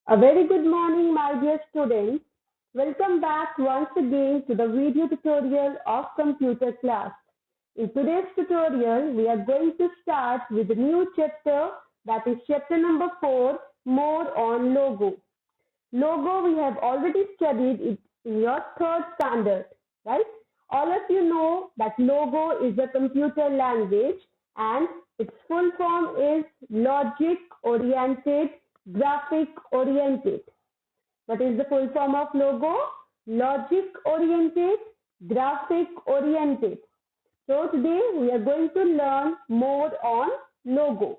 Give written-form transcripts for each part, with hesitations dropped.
A very good morning, my dear students. Welcome back once again to the video tutorial of computer class. In today's tutorial, we are going to start with a new chapter, that is chapter number 4, more on logo. Logo we have already studied it in your third standard, right? All of you know that logo is a computer language and its full form is logic oriented, graphic oriented. What is the full form of logo? Logic oriented, graphic oriented. So today we are going to learn more on logo.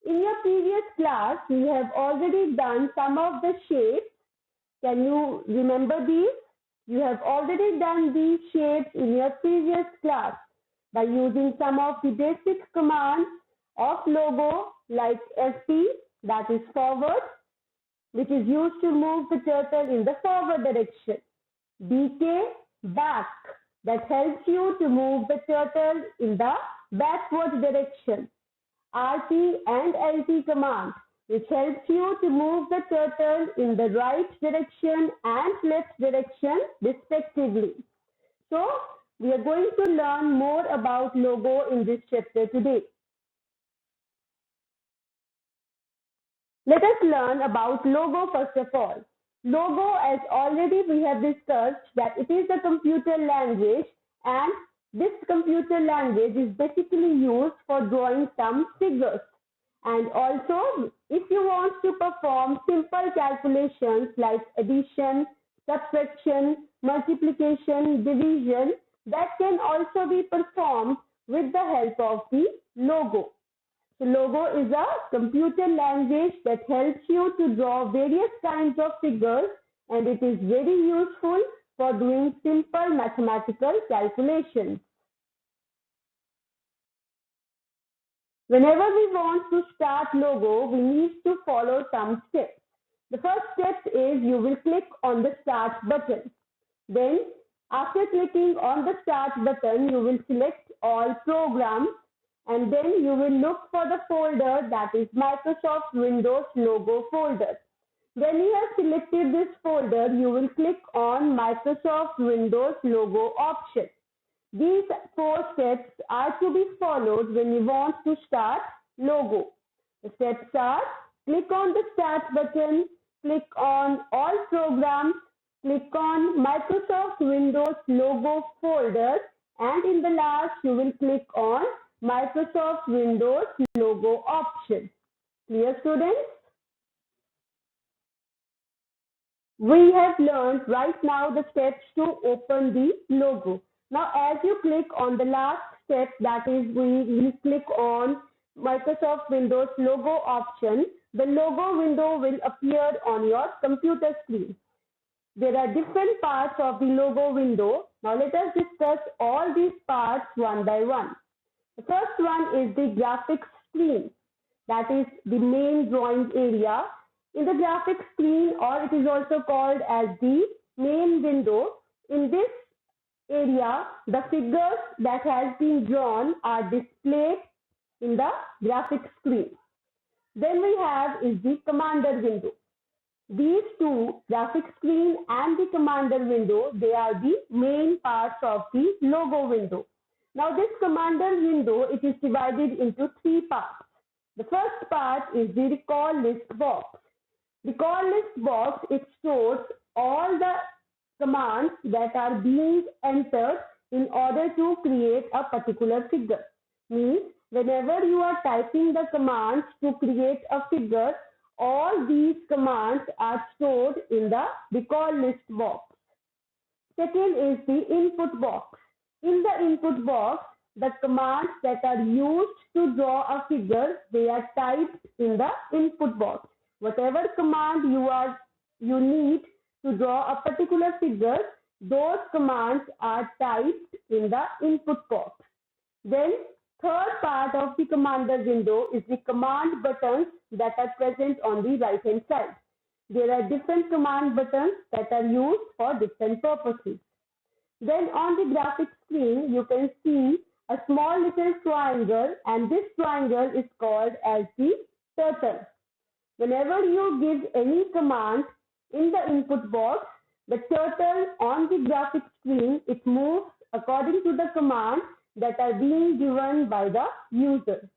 In your previous class, we have already done some of the shapes. Can you remember these? You have already done these shapes in your previous class by using some of the basic commands of logo like FP, that is forward, which is used to move the turtle in the forward direction. BK, back, that helps you to move the turtle in the backward direction. RT and LT command, which helps you to move the turtle in the right direction and left direction respectively. So, we are going to learn more about logo in this chapter today. Let us learn about logo first of all. Logo, as already we have discussed, that it is a computer language, and this computer language is basically used for drawing some figures. And also, if you want to perform simple calculations like addition, subtraction, multiplication, division, that can also be performed with the help of the logo. So logo is a computer language that helps you to draw various kinds of figures, and it is very useful for doing simple mathematical calculations. Whenever we want to start logo, we need to follow some steps. The first step is you will click on the start button. Then after clicking on the start button, you will select all programs, and then you will look for the folder that is Microsoft Windows logo folder. When you have selected this folder, you will click on Microsoft Windows logo option. These 4 steps are to be followed when you want to start logo. The steps are: click on the start button, click on all programs, click on Microsoft Windows logo folder, and in the last you will click on Microsoft Windows logo option. Clear, students? We have learned right now the steps to open the logo. Now, as you click on the last step, that is, we click on Microsoft Windows logo option, the logo window will appear on your computer screen. There are different parts of the logo window. Now, let us discuss all these parts one by one. The first one is the graphics screen. That is the main drawing area. In the graphics screen, or it is also called as the main window, in this area, the figures that has been drawn are displayed in the graphics screen. Then we have is the commander window. These two, graphics screen and the commander window, they are the main parts of the logo window. Now this commander window, it is divided into 3 parts. The first part is the recall list box. Recall list box, it stores all the commands that are being entered in order to create a particular figure. Means whenever you are typing the commands to create a figure, all these commands are stored in the recall list box. Second is the input box. In the input box, the commands that are used to draw a figure, they are typed in the input box. Whatever command you need to draw a particular figure, those commands are typed in the input box. Then third part of the commander window is the command buttons that are present on the right hand side. There are different command buttons that are used for different purposes. Then on the graphics screen, you can see a small little triangle, and this triangle is called as the turtle. Whenever you give any command in the input box, the turtle on the graphic screen, it moves according to the commands that are being given by the user.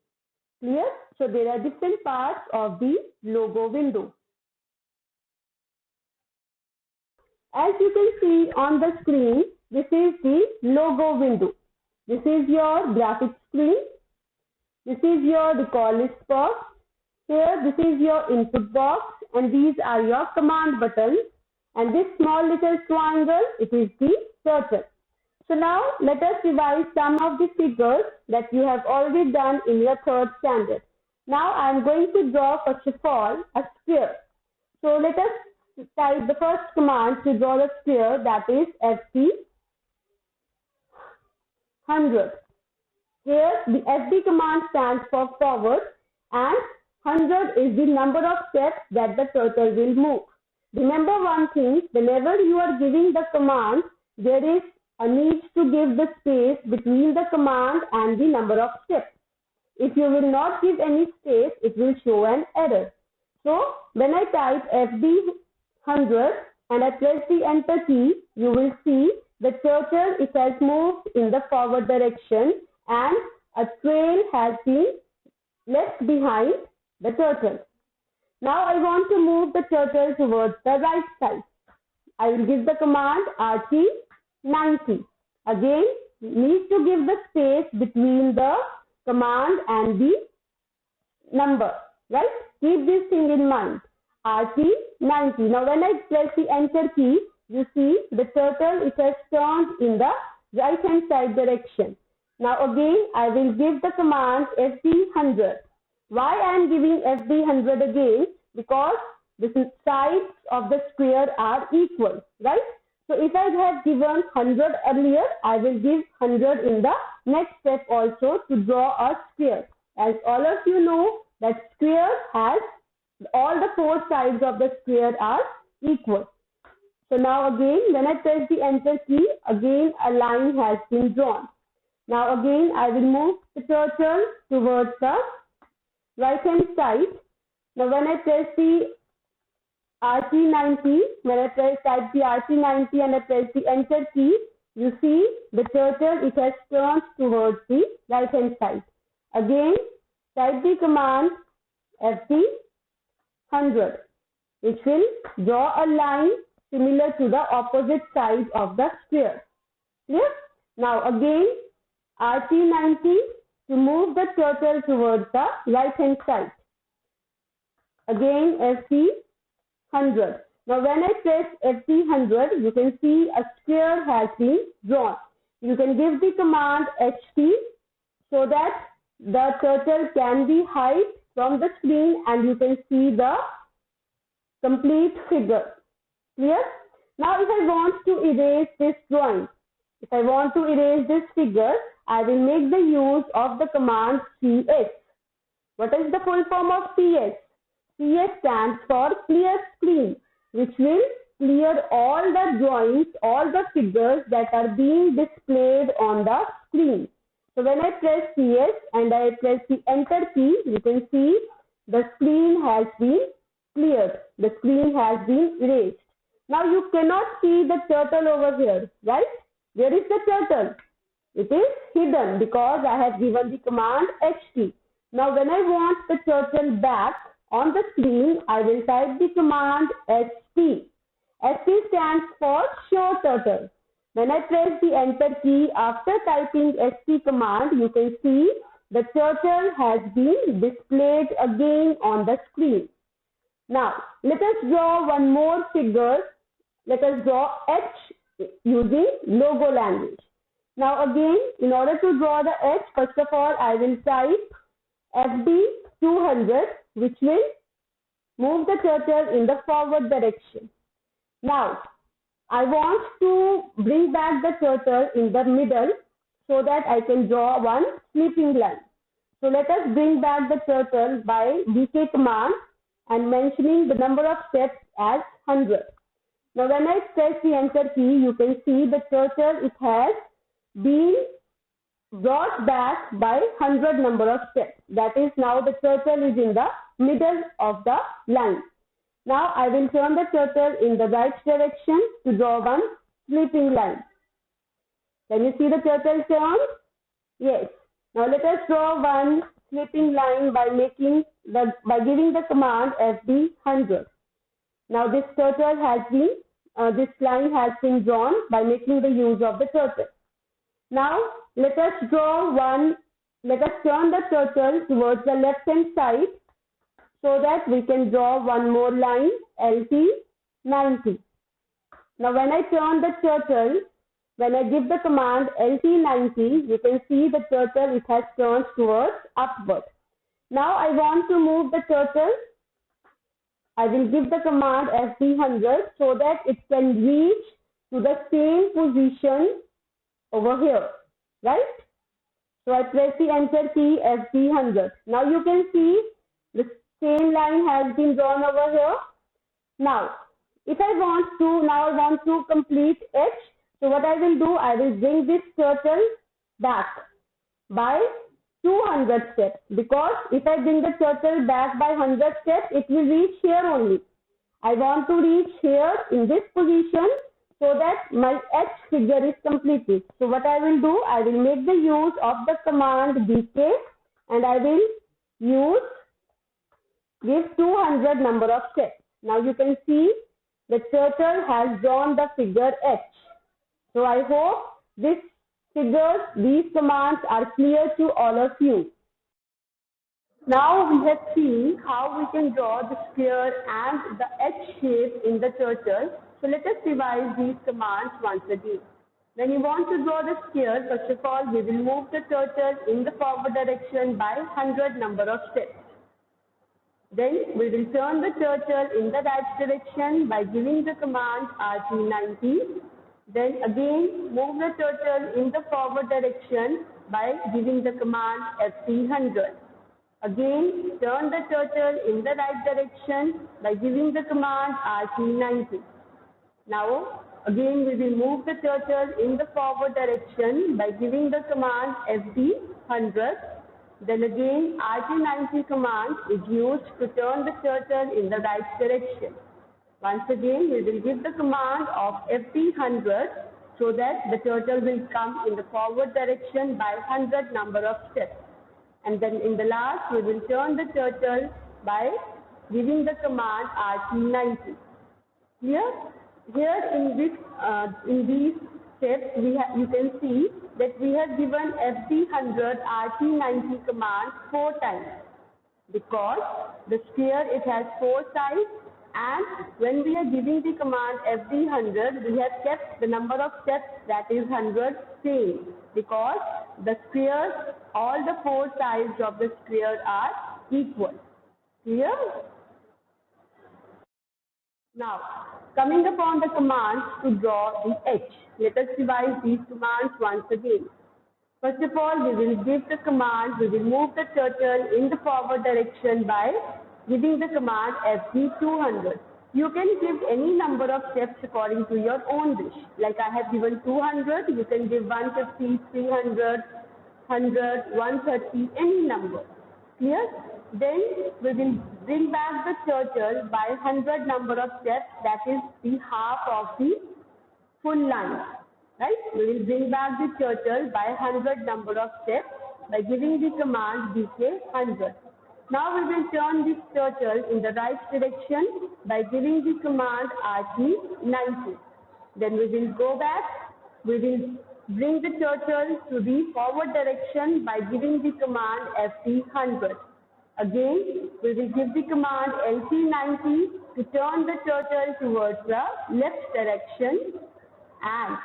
Clear? So there are different parts of the logo window. As you can see on the screen, this is the logo window. This is your graphic screen. This is your recall list box. Here, this is your input box, and these are your command buttons. And this small little triangle, it is the turtle. So now, let us revise some of the figures that you have already done in your third standard. Now, I am going to draw, first of all, a sphere. So let us type the first command to draw the sphere, that is FD 100. Here the FD command stands for forward and 100 is the number of steps that the turtle will move. Remember one thing, whenever you are giving the command, there is a need to give the space between the command and the number of steps. If you will not give any space, it will show an error. So when I type FD 100 and I press the enter key, you will see the turtle, it has moved in the forward direction and a trail has been left behind the turtle. Now I want to move the turtle towards the right side. I will give the command RT90. Again, need to give the space between the command and the number, right? Keep this thing in mind. RT90. Now when I press the enter key, you see the turtle, it has turned in the right hand side direction. Now again, I will give the command FD100. Why I am giving FD100 again? Because the sides of the square are equal, right? So if I have given 100 earlier, I will give 100 in the next step also to draw a square. As all of you know, that square has all the four sides of the square are equal. So now again, when I press the enter key, again a line has been drawn. Now again, I will move the turtle towards the right hand side. Now when I press the RT90, when I type the RT90 and I press the enter key, you see the turtle, it has turned towards the right hand side. Again, type the command FD100, which will draw a line similar to the opposite side of the square. Clear? Now again, RT90 to move the turtle towards the right hand side. Again, FD100. Now when I press FD100, you can see a square has been drawn. You can give the command HT so that the turtle can be hid from the screen and you can see the complete figure. Clear? Now if I want to erase this drawing, if I want to erase this figure, I will make the use of the command CS. What is the full form of CS? CS stands for clear screen, which will clear all the drawings, all the figures that are being displayed on the screen. So when I press CS and I press the enter key, you can see the screen has been cleared. The screen has been erased. Now you cannot see the turtle over here, right? Where is the turtle? It is hidden because I have given the command HT. Now when I want the turtle back on the screen, I will type the command ST. ST stands for show turtle. When I press the enter key after typing ST command, you can see the turtle has been displayed again on the screen. Now let us draw one more figure. Let us draw H using logo language. Now again, in order to draw the H, first of all, I will type FD200, which will move the turtle in the forward direction. Now, I want to bring back the turtle in the middle so that I can draw one sleeping line. So let us bring back the turtle by VK command and mentioning the number of steps as 100. Now when I press the enter key, you can see the turtle, it has been brought back by 100 number of steps. That is, now the turtle is in the middle of the line. Now I will turn the turtle in the right direction to draw one sleeping line. Can you see the turtle turn? Yes. Now let us draw one sleeping line by giving the command FD100. Now this line has been drawn by making the use of the turtle. Now let us turn the turtle towards the left hand side so that we can draw one more line, LT90. Now when I turn the turtle, when I give the command LT90, you can see the turtle, it has turned towards upward. Now I want to move the turtle. I will give the command FD100 so that it can reach to the same position over here, right? So I press the enter key, FD100. Now you can see the same line has been drawn over here. Now I want to complete H. So what I will do, I will bring this turtle back by 200 steps, because if I bring the turtle back by 100 steps, it will reach here only. I want to reach here in this position so that my H figure is completed. So what I will do, I will make the use of the command BK, and I will give 200 number of steps. Now you can see the turtle has drawn the figure H. So I hope these commands are clear to all of you. Now we have seen how we can draw the sphere and the H shape in the turtle. So let us revise these commands once again. When you want to draw the sphere, first of all, we will move the turtle in the forward direction by 100 number of steps. Then we will turn the turtle in the right direction by giving the command RT90. Then again move the turtle in the forward direction by giving the command FD100. Again turn the turtle in the right direction by giving the command RT90. Now again we will move the turtle in the forward direction by giving the command FD100. Then again RT90 command is used to turn the turtle in the right direction. Once again, we will give the command of FD100 so that the turtle will come in the forward direction by 100 number of steps. And then in the last, we will turn the turtle by giving the command RT90. Here in these steps, you can see that we have given FD100 RT90 command 4 times, because the sphere, it has 4 sides. And when we are giving the command FD100, we have kept the number of steps, that is 100, same, because the sphere, all the 4 sides of the sphere are equal. Clear? Now, coming upon the commands to draw the H, let us revise these commands once again. First of all, we will give the command, we will move the turtle in the forward direction by giving the command FD200. You can give any number of steps according to your own wish. Like I have given 200, you can give 150, 300, 100, 130, any number. Clear? Then we will bring back the turtle by 100 number of steps, that is the half of the full line. Right? We will bring back the turtle by 100 number of steps by giving the command BK100. Now we will turn this turtle in the right direction by giving the command RT90. Then we will go back. We will bring the turtle to the forward direction by giving the command FD100. Again, we will give the command LT90 to turn the turtle towards the left direction, and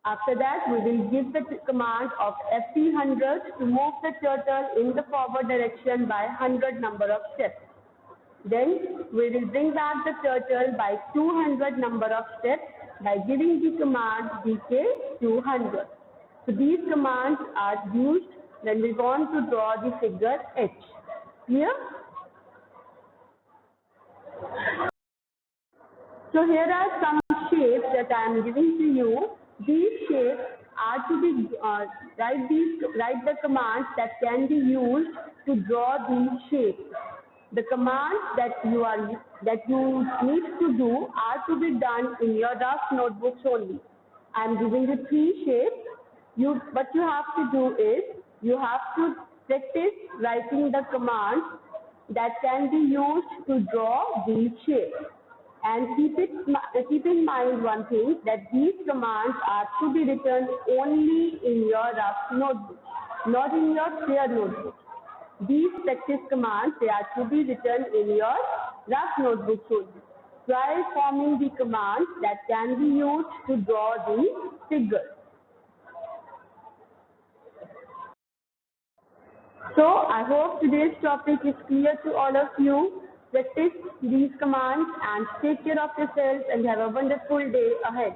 after that, we will give the command of FD100 to move the turtle in the forward direction by 100 number of steps. Then we will bring back the turtle by 200 number of steps by giving the command BK200. So these commands are used when we want to draw the figure H. Clear? So here are some shapes that I am giving to you. These shapes are to be write the commands that can be used to draw these shapes. The commands that you need to do are to be done in your rough notebooks only. I am giving you three shapes. What you have to do is you have to practice writing the commands that can be used to draw these shapes. And keep in mind one thing, that these commands are to be written only in your rough notebook, not in your clear notebook. These practice commands, they are to be written in your rough notebook only. Try forming the commands that can be used to draw the figures. So I hope today's topic is clear to all of you. Practice these commands and take care of yourself and have a wonderful day ahead.